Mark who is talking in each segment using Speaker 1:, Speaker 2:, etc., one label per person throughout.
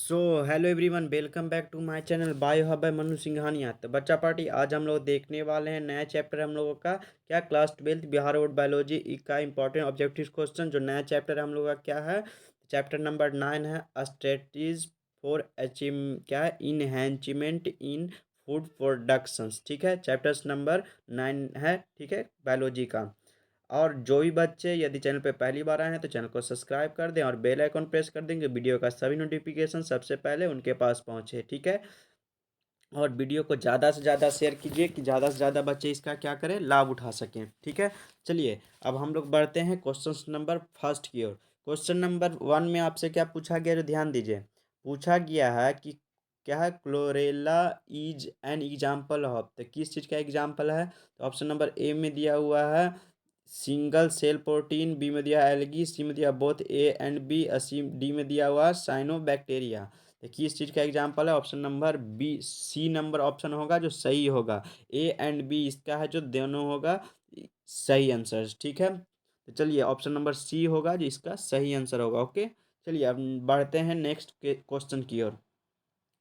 Speaker 1: So hello everyone, welcome back to my channel bio hub by Manu Singhania. तो बच्चा party, आज हम लोग देखने वाले हैं नया चैप्टर हम लोगों का क्या क्लास 12 बिहार बोर्ड बायोलॉजी का इंपॉर्टेंट ऑब्जेक्टिव क्वेश्चन। जो नया चैप्टर हम लोगों का क्या है, चैप्टर नंबर 9 है स्ट्रेटजीज फॉर अचीव क्या है इनहेंचमेंट इन फूड प्रोडक्शंस। ठीक है, चैप्टर्स नंबर 9 है। ठीक है, बायोलॉजी का। और जो भी बच्चे यदि चैनल पे पहली बार आए हैं तो चैनल को सब्सक्राइब कर दें और बेल आइकन प्रेस कर देंगे, वीडियो का सभी नोटिफिकेशन सबसे पहले उनके पास पहुंचे। ठीक है, और वीडियो को ज़्यादा से ज़्यादा शेयर कीजिए कि ज़्यादा से ज़्यादा बच्चे इसका क्या करें, लाभ उठा सकें। ठीक है, चलिए अब हम लोग बढ़ते हैं क्वेश्चन नंबर फर्स्ट की ओर। क्वेश्चन नंबर 1 में आपसे क्या पूछा गया, जो ध्यान दीजिए। पूछा गया है कि क्या है, chlorella is an example of, तो किस चीज़ का एग्जाम्पल है। तो ऑप्शन नंबर ए में दिया हुआ है सिंगल सेल प्रोटीन, बी में दिया एल्गी, सी में दिया both A and B, C D में दिया हुआ साइनोबैक्टीरिया। तो किस चीज़ का एग्जाम्पल है, option number B C number option होगा जो सही होगा। ए एंड बी इसका है जो दोनों होगा सही आंसर। ठीक है, तो चलिए ऑप्शन नंबर सी होगा जो इसका सही आंसर होगा। ओके, चलिए अब बढ़ते हैं नेक्स्ट के क्वेश्चन की ओर।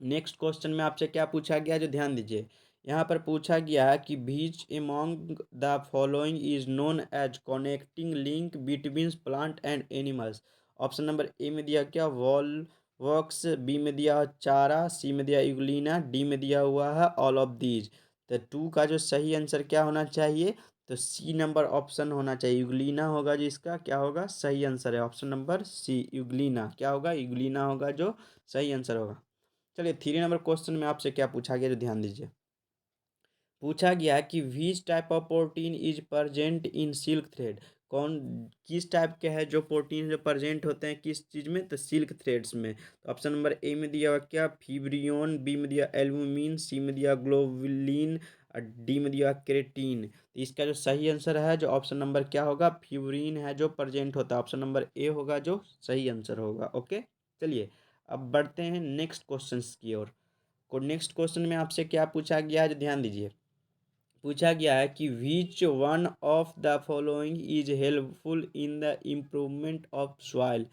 Speaker 1: नेक्स्ट क्वेश्चन में आपसे क्या पूछा गया, जो ध्यान दीजिए। यहाँ पर पूछा गया है कि बीच among the following is known as connecting link between plant and animals. Option number A में दिया क्या वॉल वॉक्स, बी में दिया चारा, सी में दिया यूग्लिना, डी में दिया हुआ है ऑल ऑफ दीज। तो टू का जो सही आंसर क्या होना चाहिए, तो सी नंबर ऑप्शन होना चाहिए, यूग्लिना होगा। जो इसका क्या होगा सही आंसर है, ऑप्शन नंबर सी यूग्लिना क्या होगा, यूग्लिना होगा जो सही आंसर होगा। चलिए 3 नंबर क्वेश्चन में आपसे क्या पूछा गया, जो ध्यान दीजिए। पूछा गया कि which type of protein is present in silk thread. कौन किस टाइप के है जो प्रोटीन जो प्रेजेंट होते हैं किस चीज़ में, तो सिल्क थ्रेड्स में। तो ऑप्शन नंबर ए में दिया हुआ क्या फिब्रियोन, बी में दिया एल्बुमिन, सी में दिया ग्लोबुलिन और डी में दिया क्रेटीन। तो इसका जो सही आंसर है जो ऑप्शन नंबर क्या होगा, फ्यूरिन है जो प्रेजेंट होता है, ऑप्शन नंबर ए होगा जो सही आंसर होगा। ओके, चलिए अब बढ़ते हैं नेक्स्ट क्वेश्चन की ओर। को नेक्स्ट क्वेश्चन में आपसे क्या पूछा गया है, जो ध्यान दीजिए। पूछा गया है कि which one of the following is helpful in the improvement of soil.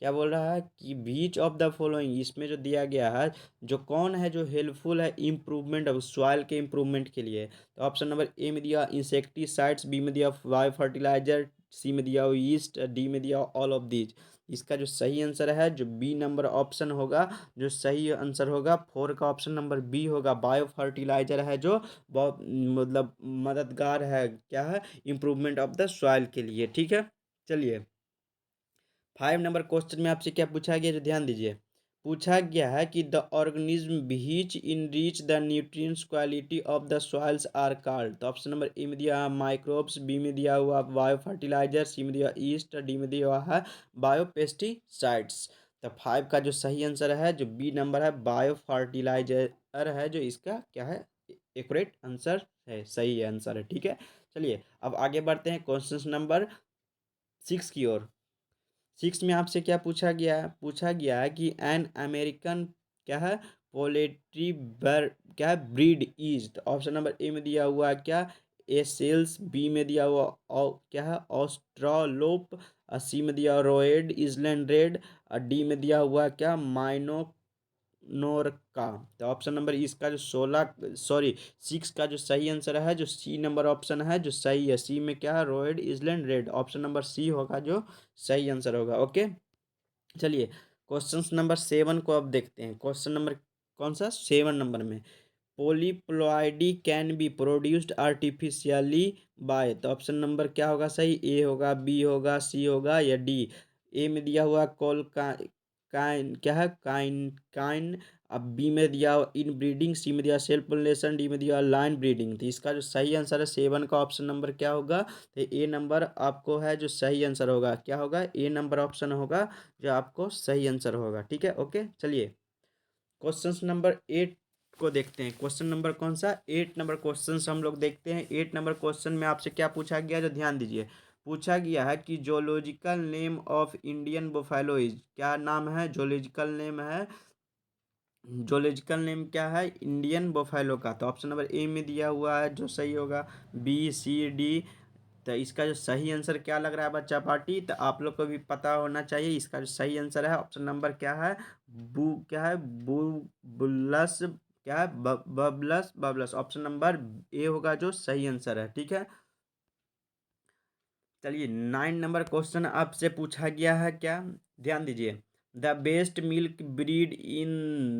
Speaker 1: क्या बोल रहा है कि बीच ऑफ द फॉलोइंग, इसमें जो दिया गया है जो कौन है जो हेल्पफुल है इम्प्रूवमेंट ऑफ सॉइल के इम्प्रूवमेंट के लिए। तो ऑप्शन नंबर ए में दिया इंसेक्टिसाइड्स, बी में दिया बायो फर्टिलाइजर, सी में दिया ईस्ट, डी में दिया ऑल ऑफ दीज। इसका जो सही आंसर है जो बी नंबर ऑप्शन होगा, जो सही आंसर होगा 4 का ऑप्शन नंबर बी होगा। बायो फर्टिलाइजर है जो बहुत मतलब मददगार है, क्या है, इम्प्रूवमेंट ऑफ द सॉइल के लिए। ठीक है, चलिए 5 नंबर क्वेश्चन में आपसे क्या पूछा गया, जो ध्यान दीजिए। पूछा गया है कि the organism which enrich the nutrients quality of the soils are called. तो ऑप्शन नंबर ए में दिया माइक्रोब्स, बी में दिया हुआ बायो फर्टिलाइजर, सी में दिया ईस्ट, डी में दिया हुआ है बायो पेस्टिसाइड्स। तो 5 का जो सही आंसर है जो बी नंबर है बायो फर्टिलाइजर है, जो इसका क्या है एक्यूरेट आंसर है, सही आंसर है। ठीक है, चलिए अब आगे बढ़ते हैं क्वेश्चन नंबर 6 की ओर। 6 में आपसे क्या पूछा गया है, पूछा गया है कि एन अमेरिकन क्या है पोलेट्री बर क्या है breed is. Option number A में दिया हुआ है क्या एसेल्स, बी में दिया हुआ क्या है ऑस्ट्रालोप, सी में दिया रोएड इजलैंड रेड, और डी में दिया हुआ है क्या माइनो नोरका। तो ऑप्शन नंबर इसका जो 6 का जो सही आंसर है जो सी नंबर ऑप्शन है जो सही है। सी में क्या है रोएड island red, option number C होगा जो सही आंसर होगा। ओके, चलिए क्वेश्चन नंबर 7 को अब देखते हैं। क्वेश्चन नंबर कौन सा 7 नंबर में, polyploidy can be produced artificially by. तो ऑप्शन नंबर क्या होगा सही, ए होगा, बी होगा, सी होगा या डी। ए में दिया हुआ कॉल काइन क्या है काइन काइन, अब बी में दिया इन ब्रीडिंग, सी में दिया सेल्फ पोलिनेशन, डी में दिया लाइन ब्रीडिंग। तो इसका जो सही आंसर है 7 का ऑप्शन नंबर क्या होगा, तो ए नंबर आपको है जो सही आंसर होगा, क्या होगा ए नंबर ऑप्शन होगा जो आपको सही आंसर होगा। ठीक है, ओके, चलिए क्वेश्चन नंबर 8 को देखते हैं। क्वेश्चन नंबर कौन सा 8 नंबर क्वेश्चन हम लोग देखते हैं। 8 नंबर क्वेश्चन में आपसे क्या पूछा गया, जो ध्यान दीजिए। पूछा गया है कि zoological name of Indian buffalo is, क्या नाम है जोलॉजिकल नेम है, जोलॉजिकल नेम क्या है इंडियन बुफेलो का। तो ऑप्शन नंबर ए में दिया हुआ है जो सही होगा बी सी डी तो इसका जो सही आंसर क्या लग रहा है बच्चा पार्टी, तो आप लोग को भी पता होना चाहिए। इसका जो सही आंसर है ऑप्शन नंबर क्या है, क्या है, बुलस, क्या है, बबलस, बबलस। ऑप्शन नंबर ए होगा जो सही आंसर है, ठीक है। चलिए 9 नंबर क्वेश्चन आपसे पूछा गया है, क्या, ध्यान दीजिए। The best milk breed in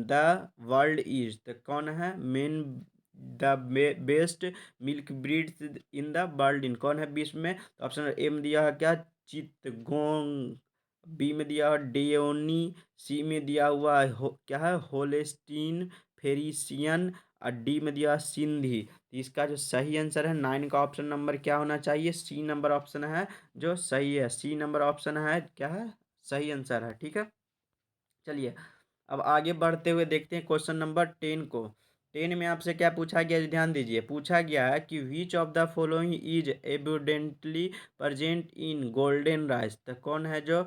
Speaker 1: the world is, तो कौन है main, the best milk breed in the world, इन कौन है विश्व में। तो ऑप्शन ए में दिया है क्या, चितगोंग, बी में दिया है डेयोनी, सी में दिया हुआ है क्या है, होलेस्टीन फेरिसियन, और डी में दिया है सिंधी। तो इसका जो सही आंसर है 9 का ऑप्शन नंबर क्या होना चाहिए, सी नंबर ऑप्शन है जो सही है, सी नंबर ऑप्शन है क्या है, सही आंसर है, ठीक है। चलिए अब आगे बढ़ते हुए देखते हैं क्वेश्चन नंबर 10 को। 10 में आपसे क्या पूछा गया है, ध्यान दीजिए। पूछा गया है कि which of the following is evidently present in golden rice, तो कौन है जो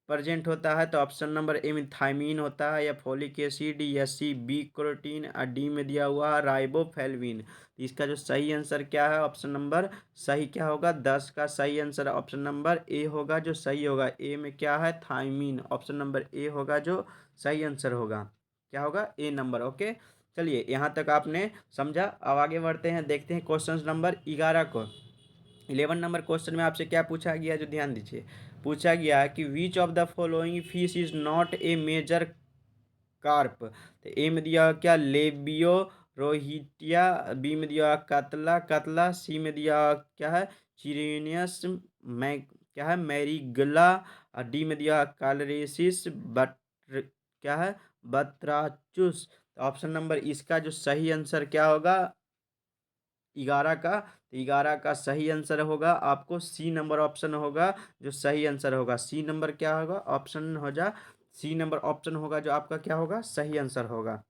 Speaker 1: प्रेजेंट होता है। तो ऑप्शन नंबर ए में थायमीन होता है, या फोलिक एसिड, या सी बी कैरोटीन, और डी में दिया हुआ है राइबोफ्लेविन। तो इसका जो सही आंसर क्या है, ऑप्शन नंबर सही क्या होगा, 10 का सही आंसर ऑप्शन नंबर ए होगा जो सही होगा। ए में क्या है, थायमीन। ऑप्शन नंबर ए होगा जो सही आंसर होगा, क्या होगा, ए नंबर। ओके, चलिए यहाँ तक आपने समझा। अब आगे बढ़ते हैं, देखते हैं क्वेश्चन नंबर 11 को। 11 नंबर क्वेश्चन में आपसे क्या पूछा गया है, जो ध्यान दीजिए। पूछा गया है कि which of the following fish is not a major carp. तो ए में दिया क्या, लेबियो रोहिटिया, बी में दिया कतला, कतला, सी में दिया क्या है, चिरेनियस, मै क्या है, मैरीगला, और डी में दिया कालरेसिस बट क्या है, बत्राचुस। तो ऑप्शन नंबर इसका जो सही आंसर क्या होगा, 11 का, तो 11 का सही आंसर होगा आपको सी नंबर ऑप्शन होगा जो सही आंसर होगा। सी नंबर क्या होगा, ऑप्शन हो जा, सी नंबर ऑप्शन होगा जो आपका क्या होगा, सही आंसर होगा।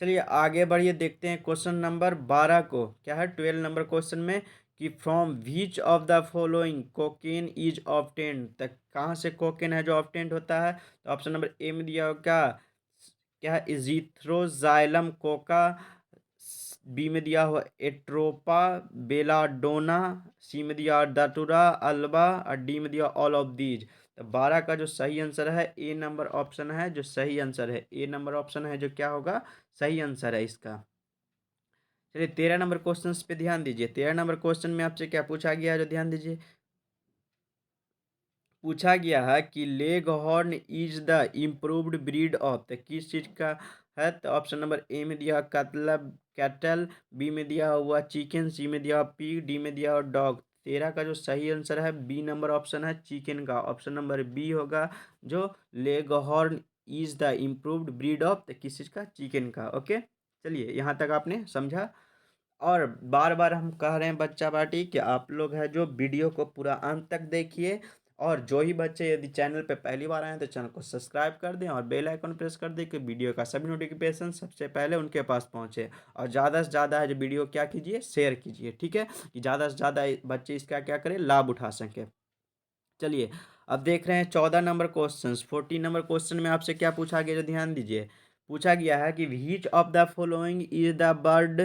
Speaker 1: चलिए आगे बढ़िए, देखते हैं क्वेश्चन नंबर 12 को। क्या है 12 नंबर क्वेश्चन में कि from which of the following cocaine is obtained, तक कहाँ से कोकेन है जो ऑब्टेन्ड होता है। तो ऑप्शन नंबर ए में दिया होगा क्या है, इजिथ्रोजाइलम कोका, बी में दिया हुआ एट्रोपा बेलाडोना, सी में दिया दातुरा अल्बा, और डी में दिया ऑल ऑफ दीज। तो 12 का जो सही आंसर है ए नंबर ऑप्शन है जो सही आंसर है, ए नंबर ऑप्शन है जो क्या होगा, सही आंसर है इसका। चलिए 13 नंबर क्वेश्चन पे ध्यान दीजिए। 13 नंबर क्वेश्चन में आपसे क्या पूछा गया है, जो ध्यान दीजिए। पूछा गया है कि leg horn is the improved breed of, तो किस चीज़ का है। तो ऑप्शन नंबर ए में दिया कतला कैटल, बी में दिया हुआ चिकन, सी में दिया पी, डी में दिया हुआ डॉग। 13 का जो सही आंसर है बी नंबर ऑप्शन है चिकन का, ऑप्शन नंबर बी होगा जो leg horn is the improved breed of, तो किस चीज़ का, चिकन का। ओके, चलिए यहाँ तक आपने समझा। और बार बार हम कह रहे हैं बच्चा पार्टी कि आप लोग है जो वीडियो को पूरा अंत तक देखिए, और जो ही बच्चे यदि चैनल पे पहली बार आए हैं तो चैनल को सब्सक्राइब कर दें और बेल आइकन प्रेस कर दें कि वीडियो का सभी नोटिफिकेशन सबसे पहले उनके पास पहुंचे। और ज़्यादा से ज़्यादा है जो वीडियो क्या कीजिए, शेयर कीजिए, ठीक है, कि ज़्यादा से ज़्यादा बच्चे इसका क्या करें, लाभ उठा सकें। चलिए अब देख रहे हैं 14 नंबर क्वेश्चन। 14 नंबर क्वेश्चन में आपसे क्या पूछा गया, जो ध्यान दीजिए। पूछा गया है कि which of the following is the bird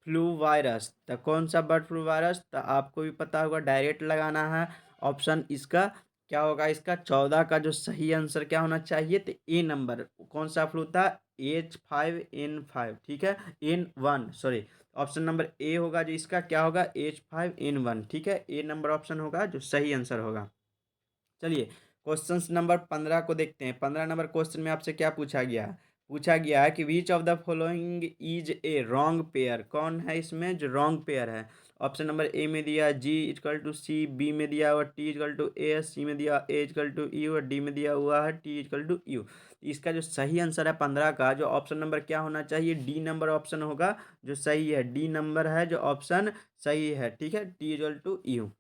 Speaker 1: flu virus, तो कौन सा बर्ड फ्लू वायरस, तो आपको भी पता होगा, डायरेक्ट लगाना है। ऑप्शन इसका क्या होगा, इसका 14 का जो सही आंसर क्या होना चाहिए, तो ए नंबर। कौन सा फ्लू था, H5N5, ठीक है, N1 सॉरी। ऑप्शन नंबर ए होगा जो इसका क्या होगा, H5N1, ठीक है, ए नंबर ऑप्शन होगा जो सही आंसर होगा। चलिए क्वेश्चन नंबर 15 को देखते हैं। 15 नंबर क्वेश्चन में आपसे क्या पूछा गया है। पूछा गया है कि which of the following is a wrong pair, कौन है इसमें जो रॉन्ग पेयर है। ऑप्शन नंबर ए में दिया जी इजकल टू सी, बी में दिया हुआ टी इजकल टू ए, सी में दिया ए इजकल टू यू, और डी में दिया हुआ है टी इजकल टू यू। इसका जो सही आंसर है 15 का, जो ऑप्शन नंबर क्या होना चाहिए, डी नंबर ऑप्शन होगा जो सही है, डी नंबर है जो ऑप्शन सही है, ठीक है, टी इजकल टू यू।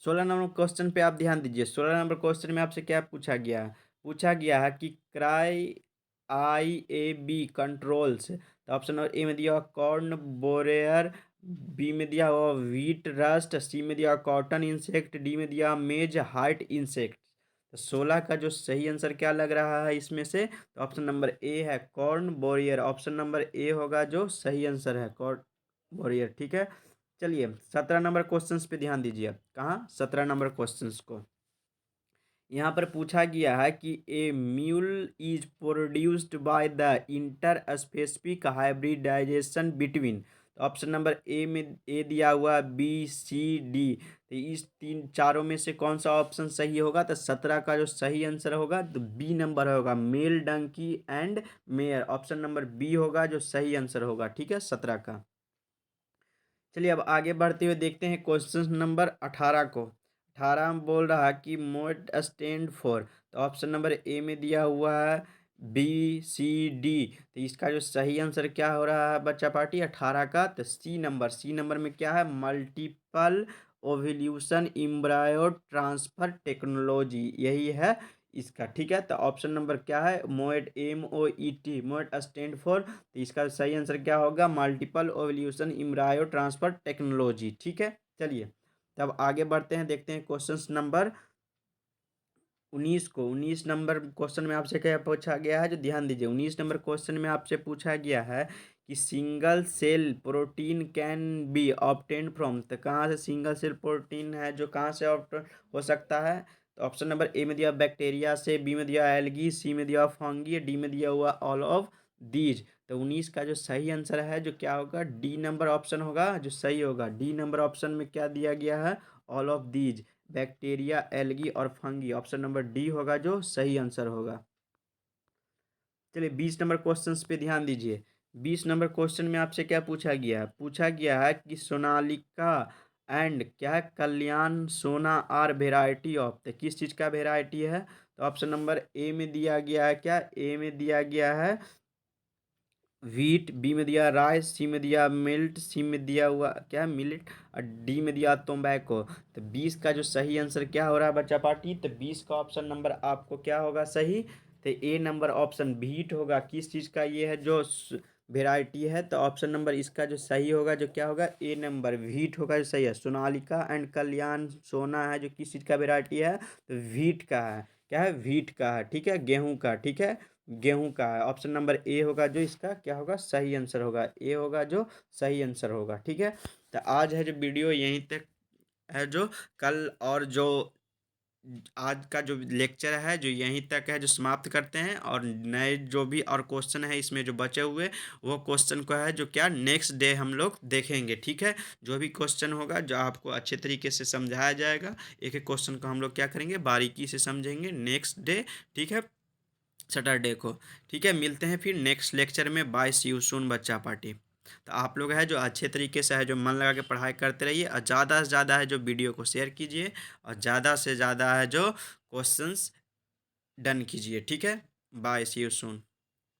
Speaker 1: 16 नंबर क्वेश्चन पे आप ध्यान दीजिए। 16 नंबर क्वेश्चन में आपसे क्या पूछा गया है। पूछा गया है कि क्राई IAB कंट्रोल्स, तो ऑप्शन नंबर ए में दिया हुआ कॉर्न बोरेयर, बी में दिया हुआ व्हीट रस्ट, सी में दिया हुआ कॉटन इंसेक्ट, डी में दिया मेज हाइट इंसेक्ट। तो 16 का जो सही आंसर क्या लग रहा है इसमें से, तो ऑप्शन नंबर ए है कॉर्न बोरियर, ऑप्शन नंबर ए होगा जो सही आंसर है, कॉर्न बोरियर, ठीक है। चलिए 17 नंबर क्वेश्चंस पे ध्यान दीजिए। अब कहाँ 17 नंबर क्वेश्चंस को यहाँ पर पूछा गया है कि a mule is produced by the interspecific hybridisation between. तो ऑप्शन नंबर ए में ए दिया हुआ, बी सी डी। तो इस तीन चारों में से कौन सा ऑप्शन सही होगा? तो 17 का जो सही आंसर होगा तो बी नंबर होगा, male donkey and mare. Option number B होगा जो सही आंसर होगा, ठीक है, 17 का। चलिए अब आगे बढ़ते हुए देखते हैं क्वेश्चन नंबर 18 को। 18 में बोल रहा है कि मोड स्टैंड फॉर। तो ऑप्शन नंबर ए में दिया हुआ है बी सी डी। तो इसका जो सही आंसर क्या हो रहा है बच्चा पार्टी 18 का? तो सी नंबर में क्या है? Multiple ovulation embryo transfer technology, यही है इसका, ठीक है। तो ऑप्शन नंबर क्या है? मोएट, MOET, मोएट स्टैंड फॉर। तो इसका सही आंसर क्या होगा? Multiple ovulation embryo transfer technology, ठीक है। चलिए तब आगे बढ़ते हैं, देखते हैं क्वेश्चन नंबर 19 को। 19 नंबर क्वेश्चन में आपसे क्या पूछा गया है? जो ध्यान दीजिए, 19 नंबर क्वेश्चन में आपसे पूछा गया है कि single cell protein can be obtain from. तो कहाँ से सिंगल सेल प्रोटीन है जो कहाँ से ऑब्टेन हो सकता है? तो ऑप्शन नंबर ए में दिया बैक्टीरिया से, बी में दिया एल्गी, सी में दिया फंगी, डी में दिया हुआ ऑल ऑफ दीज। तो 19 का जो सही आंसर है जो क्या होगा? डी नंबर ऑप्शन होगा जो सही होगा। डी नंबर ऑप्शन में क्या दिया गया है? All of these, bacteria, algae और फंगी। ऑप्शन नंबर डी होगा जो सही आंसर होगा। चलिए 20 नंबर क्वेश्चन पे ध्यान दीजिए। 20 नंबर क्वेश्चन में आपसे क्या पूछा गया है? पूछा गया है कि सोनालिका एंड क्या है? कल्याण सोना आर वेराइटी ऑफ। तो किस चीज़ का वेराइटी है? तो ऑप्शन नंबर ए में दिया गया है क्या? ए में दिया गया है व्हीट, बी में दिया राइस, सी में दिया मिल्ट, सी में दिया हुआ क्या है? मिलेट, और डी में दिया तोम्बैको। तो 20 का जो सही आंसर क्या हो रहा है बच्चा पार्टी? तो 20 का ऑप्शन नंबर आपको क्या होगा सही? तो ए नंबर ऑप्शन व्हीट होगा। किस चीज़ का ये है जो वेराइटी है? तो ऑप्शन नंबर इसका जो सही होगा जो क्या होगा? ए नंबर व्हीट होगा जो सही है। सोनालिका एंड कल्याण सोना है जो किस चीज़ का वेराइटी है? तो व्हीट का है। क्या है? व्हीट का है, ठीक है, गेहूं का, ठीक है, गेहूं का है। ऑप्शन नंबर ए होगा जो इसका क्या होगा? सही आंसर होगा। ए होगा जो सही आंसर होगा, ठीक है। तो आज है जो वीडियो यहीं तक है, जो कल और जो आज का जो लेक्चर है जो यहीं तक है, जो समाप्त करते हैं। और नए जो भी और क्वेश्चन है इसमें जो बचे हुए वो क्वेश्चन को है जो क्या नेक्स्ट डे हम लोग देखेंगे, ठीक है। जो भी क्वेश्चन होगा जो आपको अच्छे तरीके से समझाया जाएगा, एक एक क्वेश्चन को हम लोग क्या करेंगे? बारीकी से समझेंगे नेक्स्ट डे, ठीक है, सैटरडे को, ठीक है। मिलते हैं फिर नेक्स्ट लेक्चर में। बाय, सी यू सून बच्चा पार्टी। तो आप लोग है जो अच्छे तरीके से है जो मन लगा के पढ़ाई करते रहिए, और ज़्यादा से ज़्यादा है जो वीडियो को शेयर कीजिए, और ज़्यादा से ज़्यादा है जो क्वेश्चंस डन कीजिए, ठीक है। Bye, see you soon.